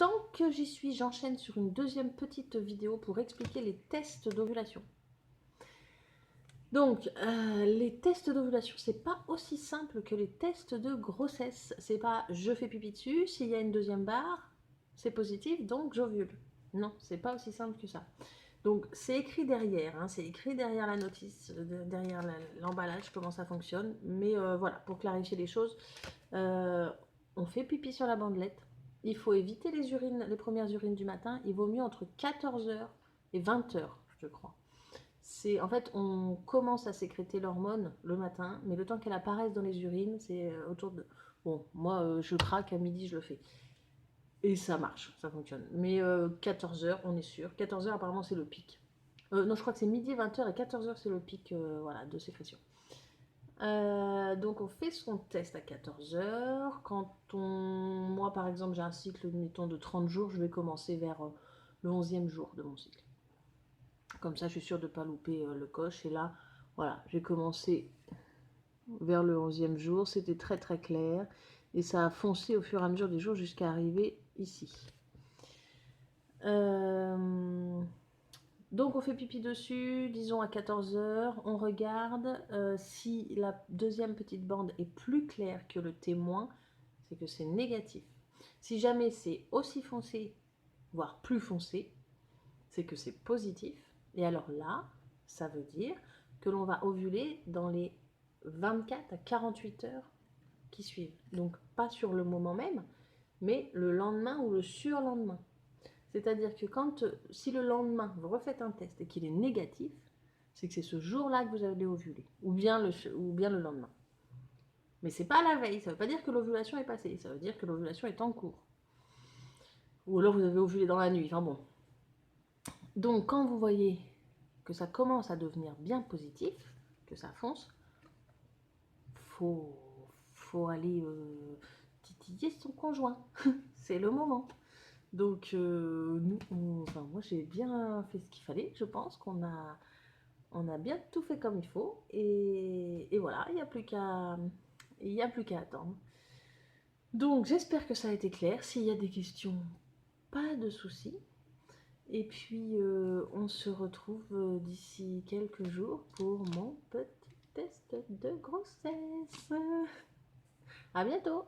tant que j'y suis, j'enchaîne sur une deuxième petite vidéo pour expliquer les tests d'ovulation. Donc, les tests d'ovulation, c'est pas aussi simple que les tests de grossesse. C'est pas je fais pipi dessus, s'il y a une deuxième barre, c'est positif, donc j'ovule. Non, c'est pas aussi simple que ça. Donc, c'est écrit derrière, hein, c'est écrit derrière la notice, derrière l'emballage, comment ça fonctionne. Mais voilà, pour clarifier les choses, on fait pipi sur la bandelette. Il faut éviter les urines, les premières urines du matin. Il vaut mieux entre 14h et 20h, je crois. En fait, on commence à sécréter l'hormone le matin, mais le temps qu'elle apparaisse dans les urines, c'est autour de... Bon, moi, je craque, à midi, je le fais. Et ça marche, ça fonctionne. Mais 14h, on est sûr. 14h, apparemment, c'est le pic. Non, je crois que c'est midi, 20h et 14h, c'est le pic voilà, de sécrétion. Donc on fait son test à 14h. Moi par exemple j'ai un cycle mettons, de 30 jours, je vais commencer vers le 11e jour de mon cycle. Comme ça je suis sûre de ne pas louper le coche. Et là, voilà, j'ai commencé vers le 11e jour, c'était très très clair. Et ça a foncé au fur et à mesure des jours jusqu'à arriver ici. Donc on fait pipi dessus, disons à 14h, on regarde si la deuxième petite bande est plus claire que le témoin, c'est que c'est négatif. Si jamais c'est aussi foncé, voire plus foncé, c'est que c'est positif. Et alors là, ça veut dire que l'on va ovuler dans les 24 à 48 heures qui suivent. Donc pas sur le moment même, mais le lendemain ou le surlendemain. C'est-à-dire que si le lendemain, vous refaites un test et qu'il est négatif, c'est que c'est ce jour-là que vous allez ovuler, ou bien le lendemain. Mais c'est pas la veille, ça ne veut pas dire que l'ovulation est passée, ça veut dire que l'ovulation est en cours. Ou alors vous avez ovulé dans la nuit, enfin bon. Donc quand vous voyez que ça commence à devenir bien positif, que ça fonce, faut aller titiller son conjoint. C'est le moment. Donc, moi j'ai bien fait ce qu'il fallait, je pense qu'on a bien tout fait comme il faut. Et voilà, il n'y a plus qu'à attendre. Donc, j'espère que ça a été clair. S'il y a des questions, pas de soucis. Et puis, on se retrouve d'ici quelques jours pour mon petit test de grossesse. À bientôt!